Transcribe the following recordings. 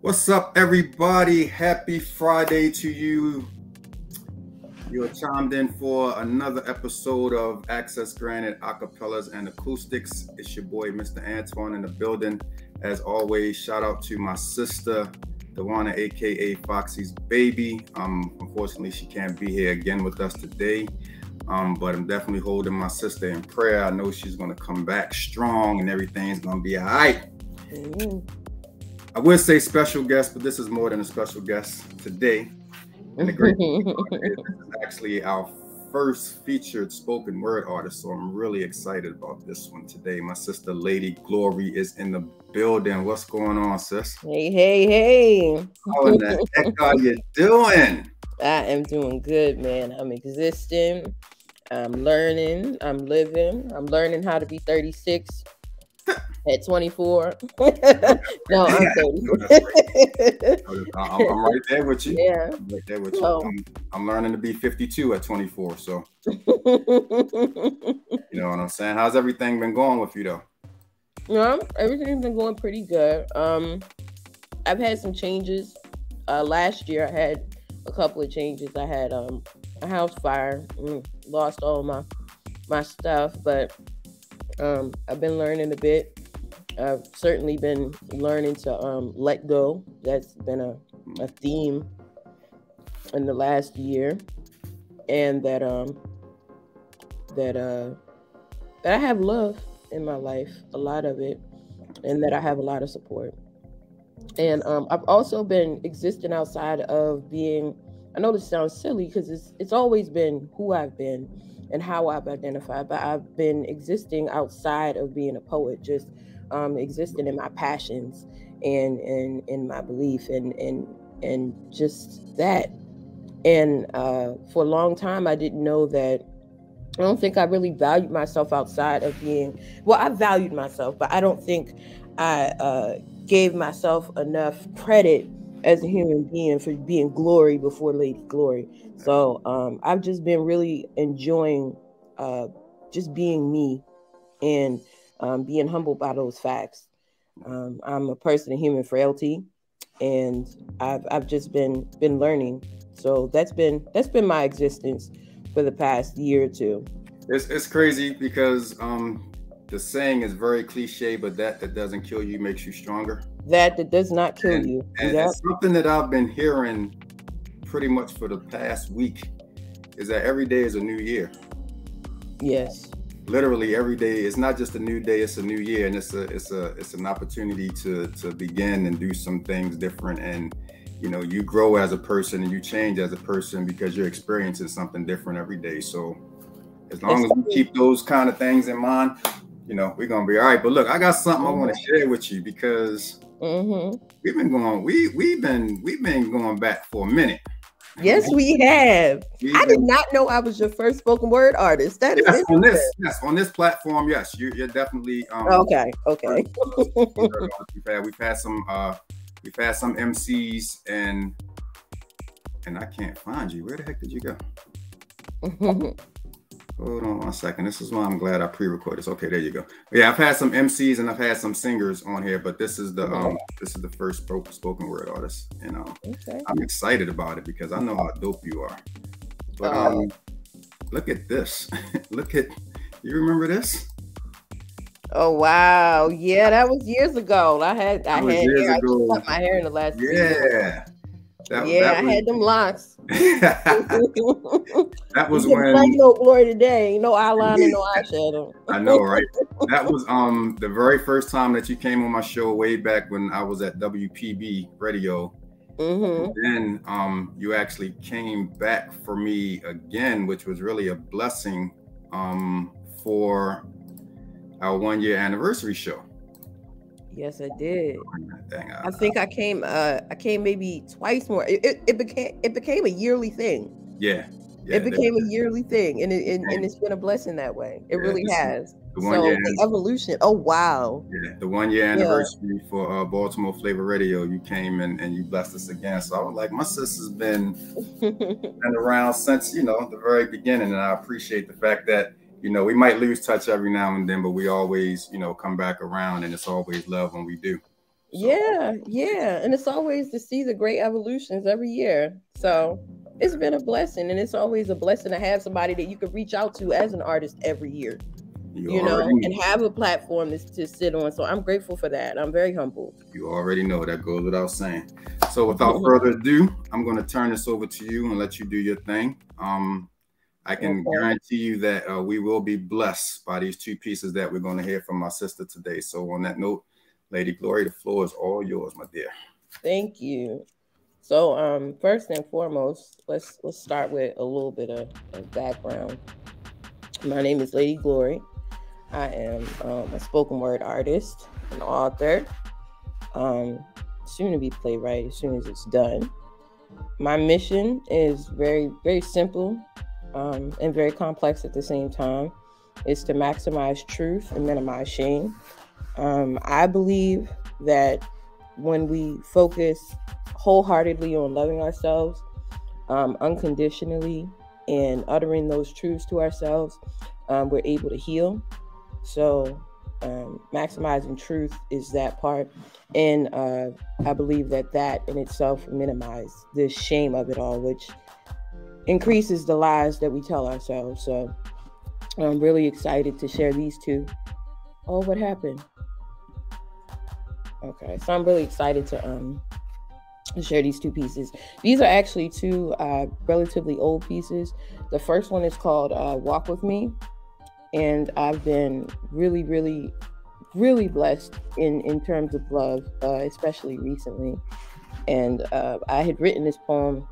What's up, everybody? Happy Friday to you. You're chimed in for another episode of Access Granted, Acapellas and Acoustics. It's your boy, Mr. Antoine, in the building. As always, shout out to my sister, Dewana, aka Foxy's baby. Unfortunately, she can't be here again with us today. But I'm definitely holding my sister in prayer. I know she's going to come back strong and everything's going to be all right. I would say special guest, but this is more than a special guest today. And the great thing is this is actually our first featured spoken word artist, so I'm really excited about this one today. My sister Ladi Glori is in the building. What's going on, sis? Hey. How in the heck are you doing? I am doing good, man. I'm existing. I'm learning. I'm living. I'm learning how to be 36 at 24. No, I'm 30. I'm right there with you. Yeah. I'm right there with you. I'm learning to be 52 at 24. So, you know what I'm saying? How's everything been going with you, though? Yeah, everything's been going pretty good. I've had some changes. Last year, I had a couple of changes. I had a house fire, lost all my stuff, but I've been learning a bit. I've certainly been learning to let go. That's been a theme in the last year, and that I have love in my life, a lot of it, and that I have a lot of support. And I've also been existing outside of being. I know this sounds silly because it's always been who I've been and how I've identified, but I've been existing outside of being a poet, just existing in my passions and in my belief and just that. And for a long time, I didn't know that. I don't think I really valued myself outside of being. Well, I valued myself, but I don't think I gave myself enough credit as a human being for being Glory before Ladi Glori. So I've just been really enjoying just being me and being humbled by those facts. I'm a person of human frailty, and I've just been learning. So that's been my existence for the past year or two. It's crazy because the saying is very cliche, but that doesn't kill you makes you stronger. That does not kill you. And it's something that I've been hearing pretty much for the past week is that every day is a new year. Yes. Literally every day. It's not just a new day, it's a new year. And it's an opportunity to begin and do some things different. And, you know, you grow as a person and you change as a person because you're experiencing something different every day. So as long as we keep those kind of things in mind, you know, we're going to be all right. But look, I got something I want to share with you because we've been going back for a minute. Yes, we have. I did not know I was your first spoken word artist. That is on this platform. Yes, you're definitely okay. We've had some MCs and I can't find you. Where the heck did you go? Hold on 1 second. This is why I'm glad I pre-recorded this. Okay, there you go. But yeah, I've had some MCs and I've had some singers on here, but this is the first spoken word artist, and I'm excited about it because I know how dope you are. But look at this. You remember this? Oh wow, yeah, that was years ago. I just cut my hair in the last year. I had them locks. That was when no glory today, no eyeliner, no eyeshadow. I know, right? That was the very first time that you came on my show way back when I was at WPB Radio. And then you actually came back for me again, which was really a blessing for our 1-year anniversary show. Yes, I did. I think I came maybe twice more. It became a yearly thing. Yeah, it became a yearly thing, and it's been a blessing that way. It really has. The evolution. Oh wow. Yeah, the 1-year anniversary for Baltimore Flava Radio. You came and you blessed us again. So I was like, my sister's been around since the very beginning, and I appreciate the fact that we might lose touch every now and then, but we always come back around, and it's always love when we do. So. Yeah. And it's always to see the great evolutions every year. So it's been a blessing, and it's always a blessing to have somebody that you could reach out to as an artist every year. You know, and have a platform to sit on. So I'm grateful for that. I'm very humbled. You already know that goes without saying. So without further ado, I'm going to turn this over to you and let you do your thing. I can guarantee you that we will be blessed by these two pieces that we're going to hear from my sister today. So on that note, Lady Glory, the floor is all yours, my dear. Thank you. So first and foremost, let's start with a little bit of background. My name is Ladi Glori. I am a spoken word artist, an author, soon to be playwright as soon as it's done. My mission is very, very simple and very complex at the same time. It's to maximize truth and minimize shame. I believe that when we focus wholeheartedly on loving ourselves unconditionally and uttering those truths to ourselves, we're able to heal. So maximizing truth is that part. And I believe that in itself minimizes the shame of it all, which increases the lies that we tell ourselves. So I'm really excited to share these two. Oh, what happened? Okay, so I'm really excited to share these two pieces. These are actually two relatively old pieces. The first one is called Walk With Me. And I've been really, really, really blessed in terms of love, especially recently. And I had written this poem.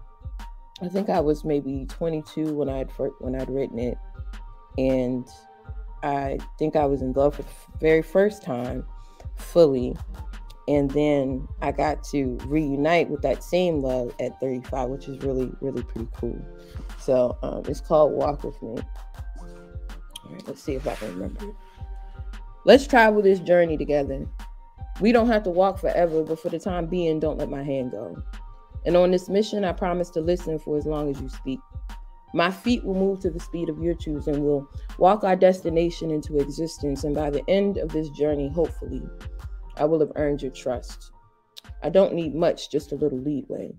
I think I was maybe 22 when I'd written it, and I think I was in love for the very first time, fully. And then I got to reunite with that same love at 35, which is really, really pretty cool. So it's called Walk With Me. All right, let's see if I can remember it. Let's travel this journey together. We don't have to walk forever, but for the time being, don't let my hand go. And on this mission, I promise to listen for as long as you speak. My feet will move to the speed of your choosing. We'll walk our destination into existence. And by the end of this journey, hopefully, I will have earned your trust. I don't need much, just a little leadway.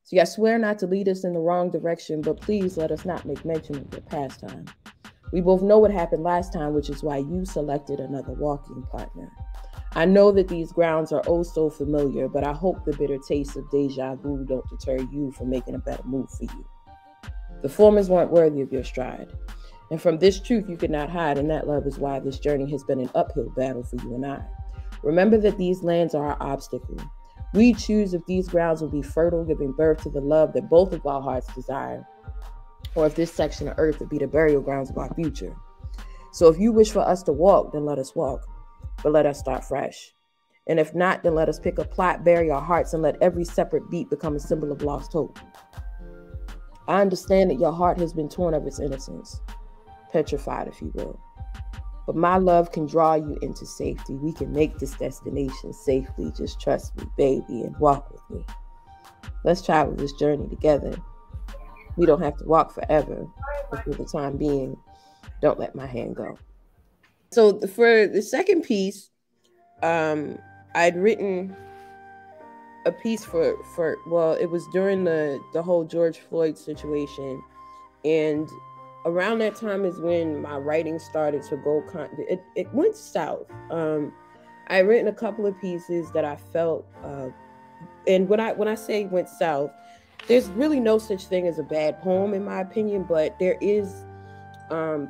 See, I swear not to lead us in the wrong direction, but please let us not make mention of your pastime. We both know what happened last time, which is why you selected another walking partner. I know that these grounds are oh so familiar, but I hope the bitter taste of deja vu don't deter you from making a better move for you. The formers weren't worthy of your stride. And from this truth you could not hide, and that love is why this journey has been an uphill battle for you and I. Remember that these lands are our obstacle. We choose if these grounds will be fertile, giving birth to the love that both of our hearts desire, or if this section of earth would be the burial grounds of our future. So if you wish for us to walk, then let us walk, but let us start fresh. And if not, then let us pick a plot, bury our hearts, and let every separate beat become a symbol of lost hope. I understand that your heart has been torn of its innocence, petrified, if you will. But my love can draw you into safety. We can make this destination safely. Just trust me, baby, and walk with me. Let's travel this journey together. We don't have to walk forever, but for the time being, don't let my hand go. So for the second piece, I'd written a piece for it was during the whole George Floyd situation, and around that time is when my writing started to go. It went south. I had written a couple of pieces that I felt, and when I say went south, there's really no such thing as a bad poem in my opinion, but there is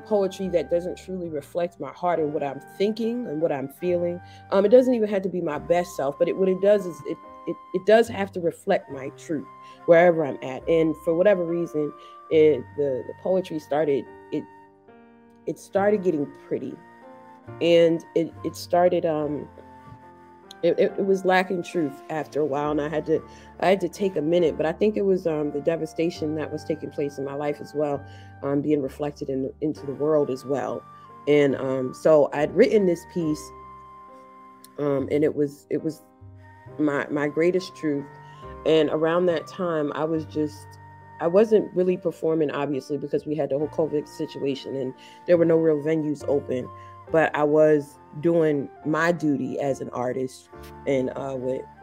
poetry that doesn't truly reflect my heart and what I'm thinking and what I'm feeling. It doesn't even have to be my best self, but what it does is it does have to reflect my truth wherever I'm at. And for whatever reason, the poetry started getting pretty, and it started it was lacking truth after a while, and I had to take a minute. But I think it was the devastation that was taking place in my life as well, being reflected into the world as well. And so I'd written this piece, and it was my greatest truth. And around that time, I wasn't really performing, obviously, because we had the whole COVID situation and there were no real venues open. but I was doing my duty as an artist, and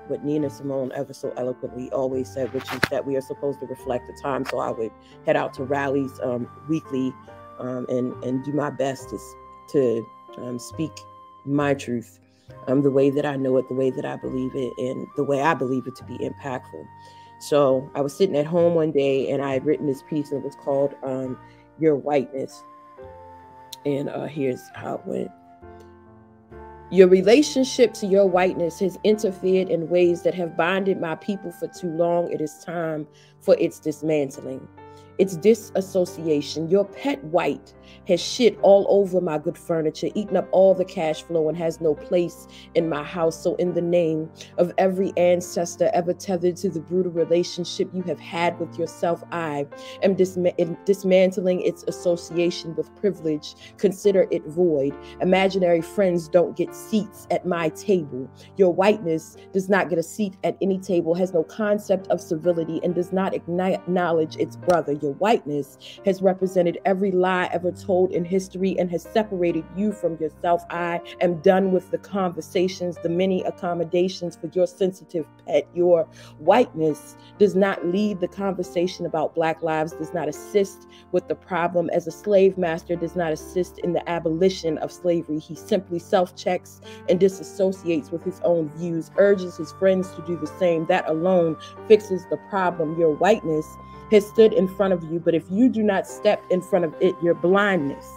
what Nina Simone ever so eloquently always said, which is that we are supposed to reflect the time. So I would head out to rallies weekly, and do my best to speak my truth, the way that I know it, the way that I believe it, and the way I believe it to be impactful. So I was sitting at home one day, and I had written this piece, and it was called Your Whiteness. And here's how it went. Your relationship to your whiteness has interfered in ways that have bonded my people for too long. It is time for its dismantling. It's disassociation. Your pet white has shit all over my good furniture, eaten up all the cash flow, and has no place in my house. So in the name of every ancestor ever tethered to the brutal relationship you have had with yourself, I am dismantling its association with privilege. Consider it void. Imaginary friends don't get seats at my table. Your whiteness does not get a seat at any table, has no concept of civility, and does not acknowledge its brother. Your whiteness has represented every lie ever told in history and has separated you from yourself. I am done with the conversations, the many accommodations for your sensitive pet. Your whiteness does not lead the conversation about Black lives, does not assist with the problem. As a slave master does not assist in the abolition of slavery. He simply self-checks and disassociates with his own views, urges his friends to do the same. That alone fixes the problem. Your whiteness has stood in front of you, but if you do not step in front of it, your blindness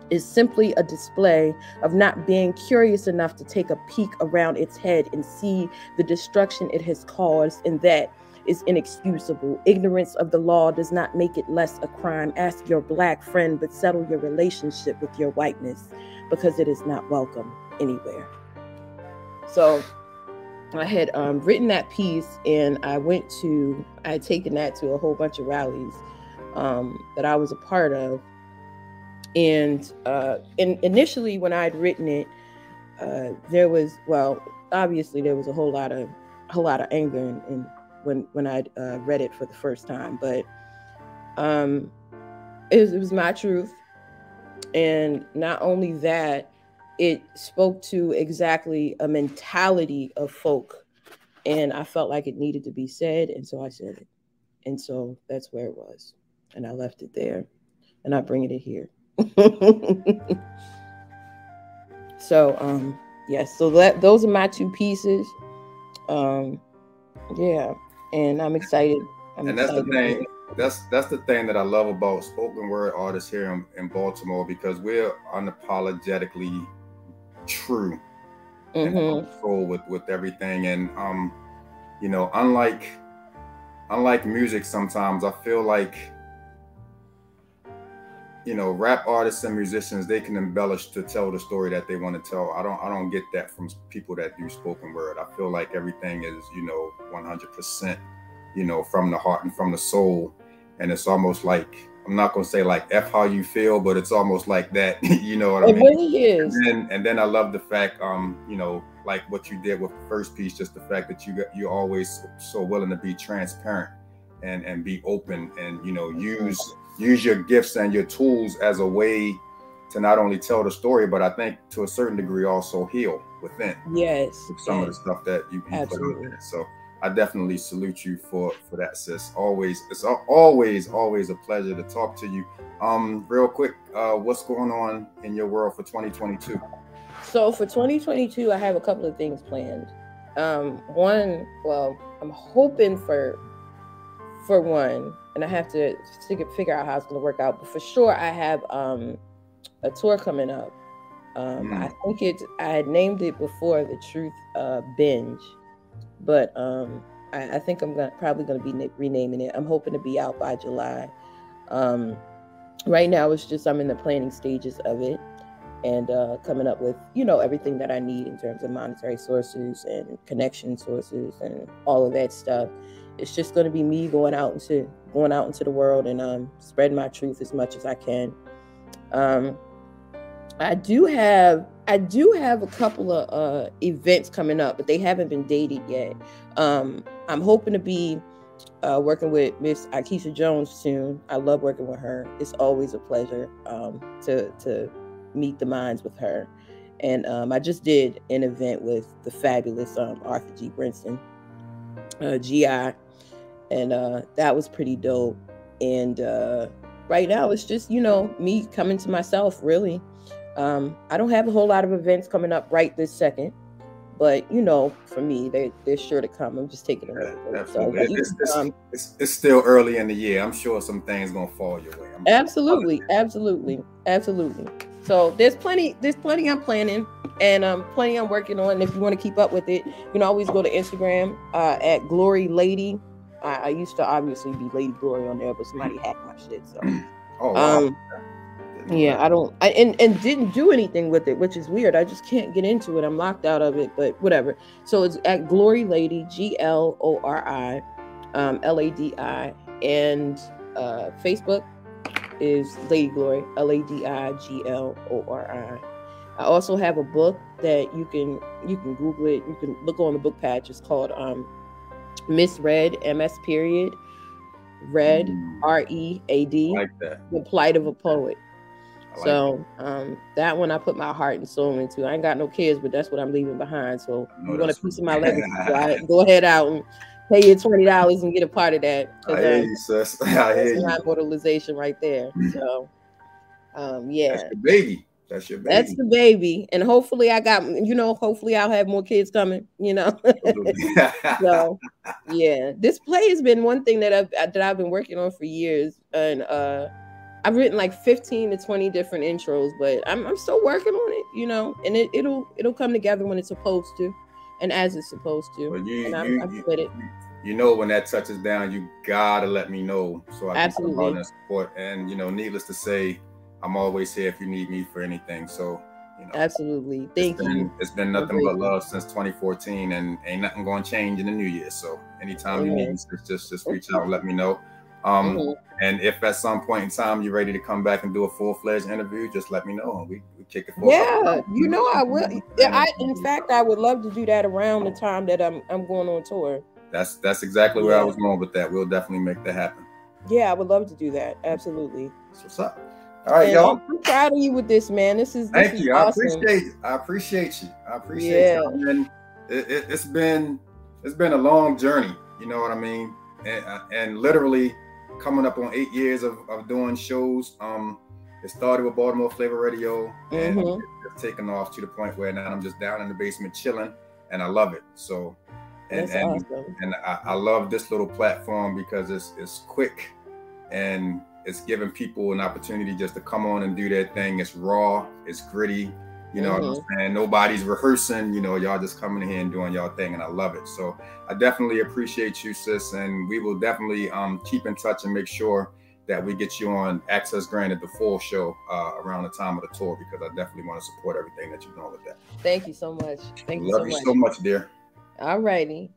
is simply a display of not being curious enough to take a peek around its head and see the destruction it has caused, and that is inexcusable. Ignorance of the law does not make it less a crime. Ask your Black friend, but settle your relationship with your whiteness, because it is not welcome anywhere. So I had written that piece, and I had taken that to a whole bunch of rallies that I was a part of. And initially, when I had written it, there was obviously there was a whole lot of anger when I read it for the first time. But it was my truth, and not only that, it spoke to exactly a mentality of folk, and I felt like it needed to be said, and so I said it. And so that's where it was, and I left it there, and I bring it here. So yes, so those are my two pieces. Yeah, and I'm excited. That's the thing. That's the thing that I love about spoken word artists here in Baltimore, because we're unapologetically true and control with everything. And you know, unlike music, sometimes I feel like, you know, rap artists and musicians, they can embellish to tell the story that they want to tell. I don't get that from people that do spoken word. I feel like everything is, you know, 100%, you know, from the heart and from the soul. And it's almost like, I'm not going to say like F how you feel, but it's almost like that, you know what I mean? It really is. And then I love the fact, you know, like what you did with the first piece, just the fact that you're always so willing to be transparent and be open, and, you know, use your gifts and your tools as a way to not only tell the story, but I think to a certain degree also heal within. Yes. With some of the stuff that you put out there. So I definitely salute you for that, sis. It's always a pleasure to talk to you. Real quick, what's going on in your world for 2022? So for 2022, I have a couple of things planned. One, well, I'm hoping for one, and I have to figure out how it's going to work out. But for sure, I have a tour coming up. I think I had named it before the Truth Binge, but I think I'm probably going to be renaming it. I'm hoping to be out by July. Right now, it's just I'm in the planning stages of it, and coming up with, you know, everything that I need in terms of monetary sources and connection sources and all of that stuff. It's just going to be me going out into the world and spreading my truth as much as I can. I do have a couple of events coming up, but they haven't been dated yet. I'm hoping to be working with Miss Akeisha Jones soon. I love working with her. It's always a pleasure to meet the minds with her. And I just did an event with the fabulous Arthur G. Brinson, GI, and that was pretty dope. And right now it's just, you know, me coming to myself, really. I don't have a whole lot of events coming up right this second, but you know, for me, they're sure to come. I'm just taking it over. So, it's still early in the year. I'm sure some things gonna fall your way. Absolutely. So there's plenty I'm planning, and plenty I'm working on. If you want to keep up with it, you can always go to Instagram at Glory Lady. I used to obviously be Lady Glori on there, but somebody hacked my shit. So, wow. Yeah, I didn't do anything with it, which is weird. I just can't get into it. I'm locked out of it, but whatever. So it's at Glory Lady, GLORI, LADI, and Facebook is Lady Glori, LADIGLORI. I also have a book that you can Google it. You can look on the book page. It's called Miss Red, MS period, Red, READ, like that. The Plight of a Poet. So that one I put my heart and soul into. I ain't got no kids, but that's what I'm leaving behind. So you want a piece of my legacy, go ahead out and pay your $20 and get a part of that. I hear you, sis. I hear you. That's my immortalization right there. So yeah. That's your baby. That's your baby. That's the baby. And hopefully hopefully I'll have more kids coming, you know. So yeah. This play has been one thing that I've been working on for years. And I've written like 15 to 20 different intros, but I'm still working on it, you know, and it'll come together when it's supposed to, and as it's supposed to. Well, I'm committed. You know, when that touches down, you gotta let me know so I can come out and support. And you know, needless to say, I'm always here if you need me for anything. So you know, absolutely, thank you. It's been nothing but love since 2014, and ain't nothing going to change in the new year. So anytime you need me, just reach out and let me know. And if at some point in time you're ready to come back and do a full-fledged interview, just let me know and we kick it forward. Yeah, you know I will. In fact, I would love to do that around the time that I'm going on tour. That's exactly where I was going with that. We'll definitely make that happen. Yeah, I would love to do that. Absolutely. That's what's up. All right, y'all. I'm proud of you with this, man. Thank you. Awesome. I appreciate you. You. And it's been a long journey. You know what I mean? And literally coming up on 8 years of doing shows. It started with Baltimore Flava Radio, and it's taken off to the point where now I'm just down in the basement chilling, and I love it. So, awesome. And I love this little platform because it's quick and it's giving people an opportunity just to come on and do their thing. It's raw, it's gritty, you know what I'm saying? Nobody's rehearsing, you know, y'all just coming here and doing y'all thing, and I love it. So I definitely appreciate you, sis, and we will definitely keep in touch and make sure that we get you on Access Granted, the full show around the time of the tour, because I definitely want to support everything that you're doing with that. Thank you so much. Love you so much, dear. All righty.